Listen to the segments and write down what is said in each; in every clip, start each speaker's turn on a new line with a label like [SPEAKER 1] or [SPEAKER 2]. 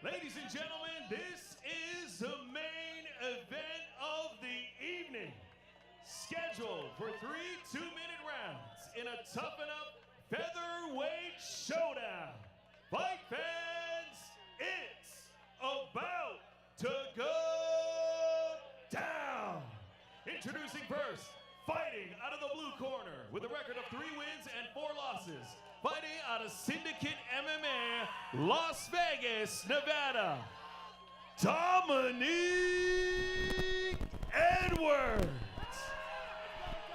[SPEAKER 1] Ladies and gentlemen, this is the main event of the evening. Scheduled for 3 two-minute rounds in a Tuff-N-Uff featherweight showdown. Fight fans, it's about to go down. Introducing first, fighting out of the blue corner with a record of 3 wins and 4 losses. Fighting out of Syndicate MMA, Las Vegas, Nevada, Dominique Edwards.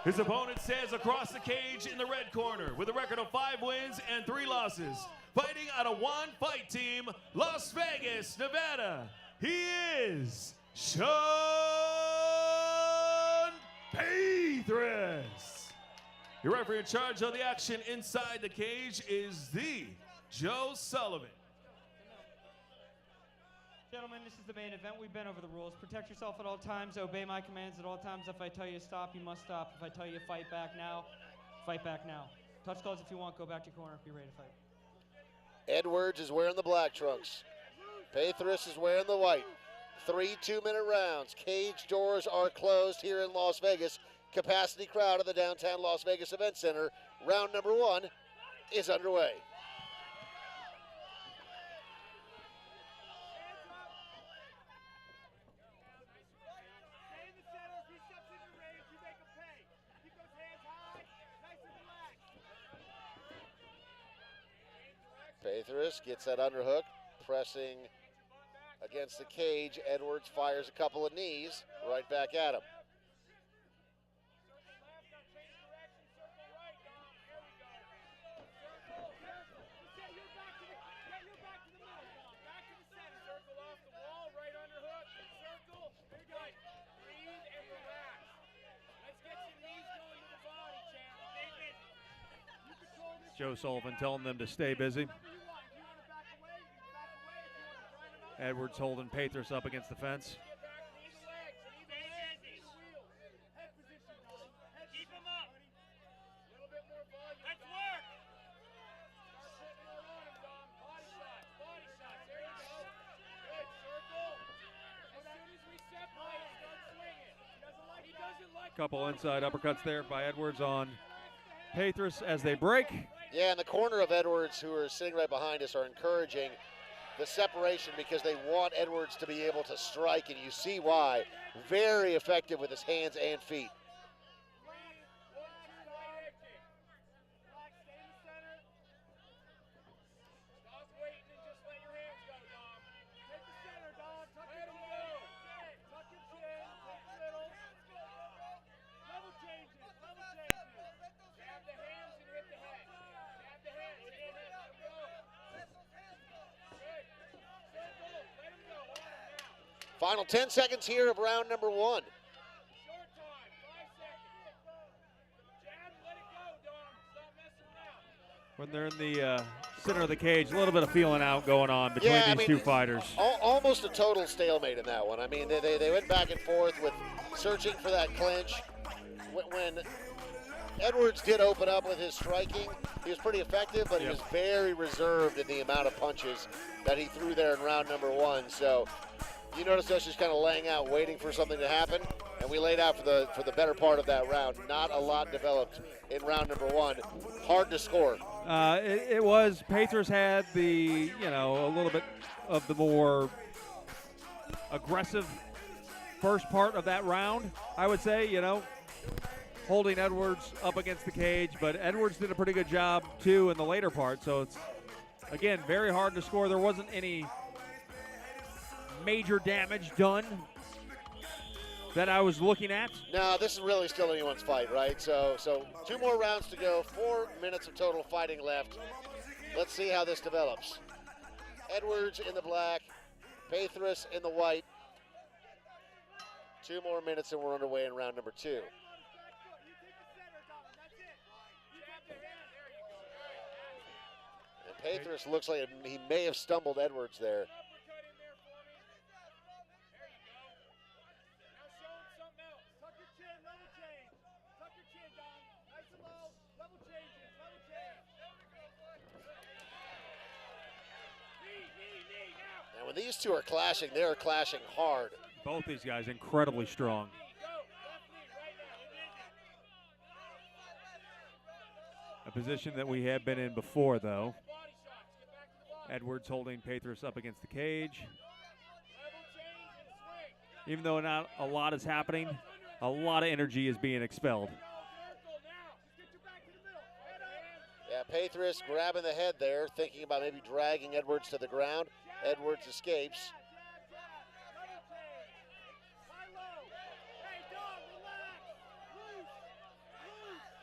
[SPEAKER 1] His opponent stands across the cage in the red corner with a record of 5 wins and 3 losses. Fighting out of One Fight Team, Las Vegas, Nevada, he is Shaun Paythress. Your referee in charge of the action inside the cage is the Joe Sullivan.
[SPEAKER 2] Gentlemen, this is the main event. We've been over the rules. Protect yourself at all times. Obey my commands at all times. If I tell you to stop, you must stop. If I tell you to fight back now, fight back now. Touch gloves if you want. Go back to your corner. Be ready to fight.
[SPEAKER 3] Edwards is wearing the black trunks. Paythress is wearing the white. 3 two-minute rounds. Cage doors are closed here in Las Vegas. Capacity crowd at the downtown Las Vegas Event Center. Round number 1 is underway. Paythress gets that underhook, pressing against the cage. Edwards fires a couple of knees right back at him.
[SPEAKER 4] Joe Sullivan telling them to stay busy. Edwards holding Paythress up against the fence. Couple inside uppercuts there by Edwards on Paythress as they break.
[SPEAKER 3] Yeah, in the corner of Edwards, who are sitting right behind us, are encouraging the separation because they want Edwards to be able to strike, and you see why. Very effective with his hands and feet. Final 10 seconds here of round number 1.
[SPEAKER 4] When they're in the center of the cage, a little bit of feeling out going on between these two fighters.
[SPEAKER 3] Almost a total stalemate in that one. I mean, they went back and forth with searching for that clinch. When Edwards did open up with his striking, he was pretty effective, but he was very reserved in the amount of punches that he threw there in round number 1. So you noticed us just kind of laying out, waiting for something to happen, and we laid out for the better part of that round. Not a lot developed in round number 1. Hard to score.
[SPEAKER 4] It was. Paythress had the, a little bit of the more aggressive first part of that round, I would say, holding Edwards up against the cage, but Edwards did a pretty good job, too, in the later part. So it's, again, very hard to score. There wasn't any major damage done that I was looking at.
[SPEAKER 3] No, this is really still anyone's fight, right? So 2 more rounds to go, 4 minutes of total fighting left. Let's see how this develops. Edwards in the black, Paythress in the white. 2 more minutes and we're underway in round number 2. And Paythress looks like he may have stumbled Edwards there. when these two are clashing, they're clashing hard.
[SPEAKER 4] Both these guys incredibly strong. A position that we have been in before, though. Edwards holding Paythress up against the cage. Even though not a lot is happening, a lot of energy is being expelled.
[SPEAKER 3] Yeah, Paythress grabbing the head there, thinking about maybe dragging Edwards to the ground. Edwards escapes.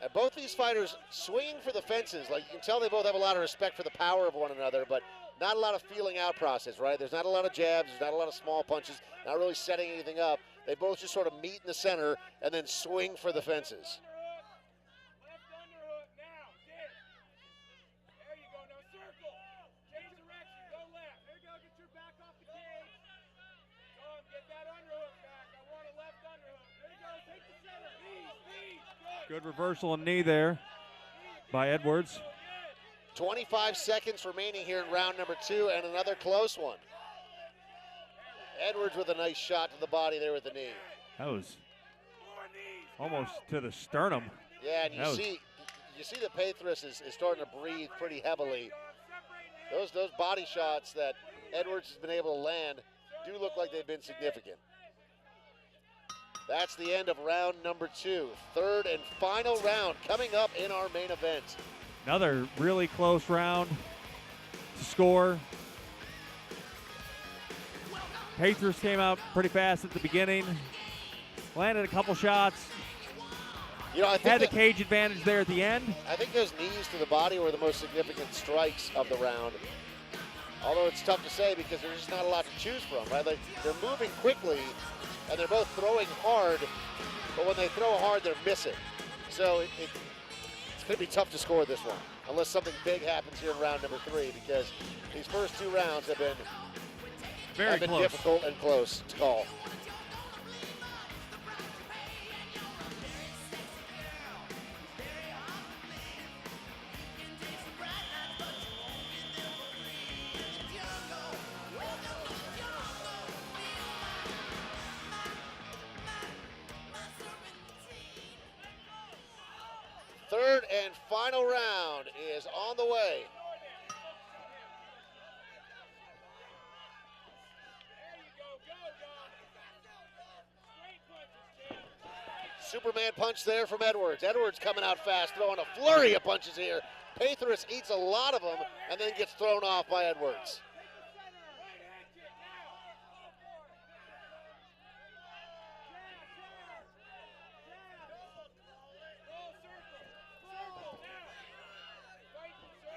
[SPEAKER 3] And both these fighters swinging for the fences. Like, you can tell they both have a lot of respect for the power of one another, but not a lot of feeling out process, right? There's not a lot of jabs, there's not a lot of small punches, not really setting anything up. They both just sort of meet in the center and then swing for the fences.
[SPEAKER 4] Good reversal and knee there by Edwards.
[SPEAKER 3] 25 seconds remaining here in round number 2, and another close one. Edwards with a nice shot to the body there with the knee.
[SPEAKER 4] That was almost to the sternum.
[SPEAKER 3] Yeah, and you see that Paythress is starting to breathe pretty heavily. Those body shots that Edwards has been able to land do look like they've been significant. That's the end of round number 2. Third and final round coming up in our main event.
[SPEAKER 4] Another really close round to score. Paythress came out pretty fast at the beginning, landed a couple shots.
[SPEAKER 3] You know, I think
[SPEAKER 4] had the cage advantage there at the end.
[SPEAKER 3] I think those knees to the body were the most significant strikes of the round. Although it's tough to say because there's just not a lot to choose from, right? Like, they're moving quickly, and they're both throwing hard, but when they throw hard, they're missing. So it's going to be tough to score this one, unless something big happens here in round number 3, because these first 2 rounds have been
[SPEAKER 4] very close.
[SPEAKER 3] Difficult and close to call. Third and final round is on the way. Superman punch there from Edwards. Edwards coming out fast, throwing a flurry of punches here. Paythress eats a lot of them and then gets thrown off by Edwards.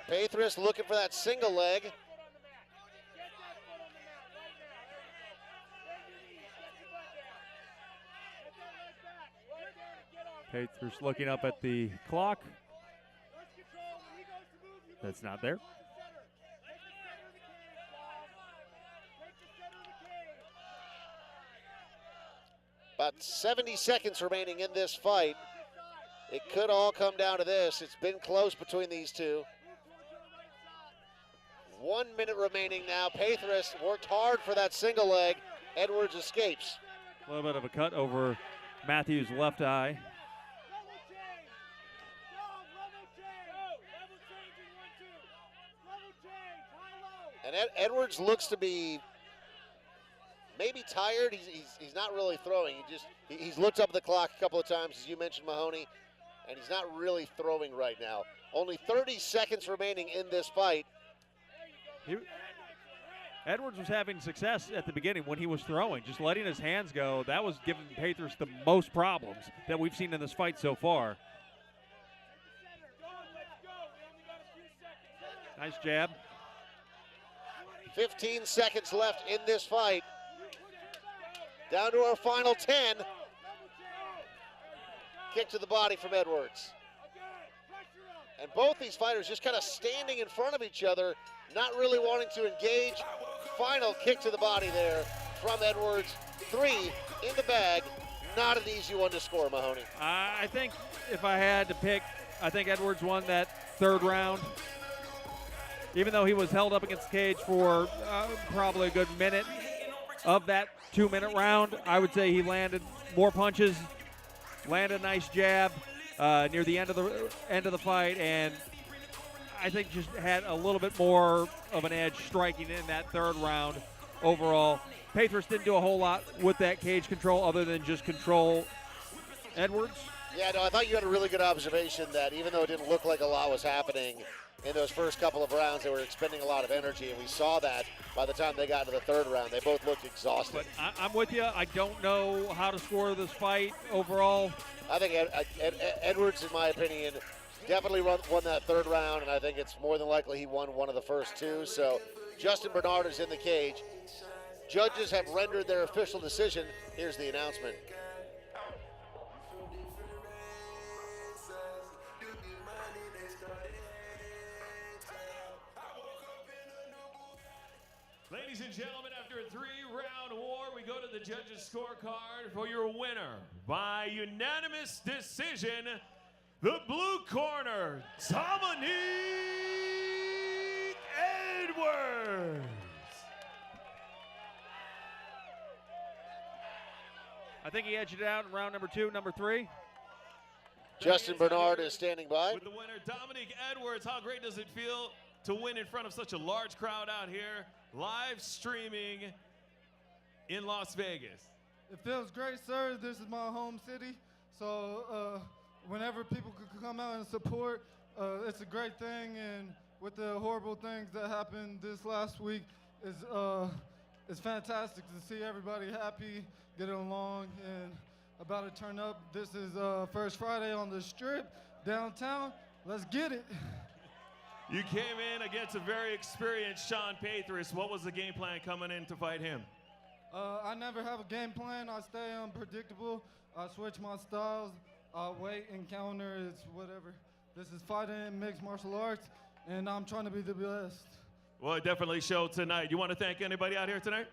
[SPEAKER 3] Paythress looking for that single leg.
[SPEAKER 4] Paythress looking up at the clock. That's not there.
[SPEAKER 3] About 70 seconds remaining in this fight. It could all come down to this. It's been close between these two. 1 minute remaining now. Paythress worked hard for that single leg. Edwards escapes.
[SPEAKER 4] A little bit of a cut over Matthews' left eye.
[SPEAKER 3] And Edwards looks to be maybe tired. He's not really throwing. He's looked up at the clock a couple of times, as you mentioned, Mahoney, and he's not really throwing right now. Only 30 seconds remaining in this fight.
[SPEAKER 4] Edwards was having success at the beginning when he was throwing, just letting his hands go. That was giving Paythress the most problems that we've seen in this fight so far. Nice jab.
[SPEAKER 3] 15 seconds left in this fight. Down to our final 10. Kick to the body from Edwards. And both these fighters just kind of standing in front of each other, not really wanting to engage. Final kick to the body there from Edwards. 3 in the bag. Not an easy one to score, Mahoney.
[SPEAKER 4] I think if I had to pick, I think Edwards won that third round. even though he was held up against the cage for probably a good minute of that 2-minute round, I would say he landed more punches, landed a nice jab near the end of the fight, and I think just had a little bit more of an edge striking in that third round overall. Paythress didn't do a whole lot with that cage control other than just control Edwards.
[SPEAKER 3] Yeah, no, I thought you had a really good observation that even though it didn't look like a lot was happening in those first couple of rounds, they were expending a lot of energy, and we saw that by the time they got to the third round. They both looked exhausted.
[SPEAKER 4] But I'm with you. I don't know how to score this fight overall.
[SPEAKER 3] I think Edwards, in my opinion, definitely won that third round, and I think it's more than likely he won one of the first two. So Justin Bernard is in the cage. Judges have rendered their official decision. Here's the announcement.
[SPEAKER 1] Ladies and gentlemen, after a 3-round war, we go to the judges' scorecard for your winner by unanimous decision, the blue corner, Dominique Edwards.
[SPEAKER 4] I think he edged it out in round number 2, number 3.
[SPEAKER 3] Justin Bernard is standing by.
[SPEAKER 1] With the winner, Dominique Edwards. How great does it feel to win in front of such a large crowd out here, live streaming in Las Vegas?
[SPEAKER 5] It feels great, sir. This is my home city, so whenever people could come out and support, it's a great thing. And with the horrible things that happened this last week, it's fantastic to see everybody happy, getting along, and about to turn up. This is First Friday on the Strip downtown. Let's get it.
[SPEAKER 1] You came in against a very experienced Shaun Paythress. What was the game plan coming in to fight him?
[SPEAKER 5] I never have a game plan. I stay unpredictable. I switch my styles. I wait and counter. It's whatever. This is fighting in mixed martial arts, and I'm trying to be the best.
[SPEAKER 1] Well, it definitely showed tonight. You want to thank anybody out here tonight?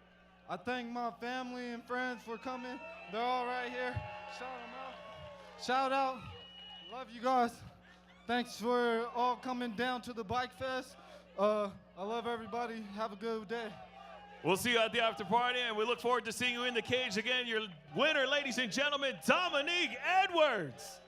[SPEAKER 5] I thank my family and friends for coming. They're all right here. Shout them out. Shout out. Love you guys. Thanks for all coming down to the Bike Fest. I love everybody. Have a good day.
[SPEAKER 1] We'll see you at the after party, and we look forward to seeing you in the cage again. Your winner, ladies and gentlemen, Dominique Edwards.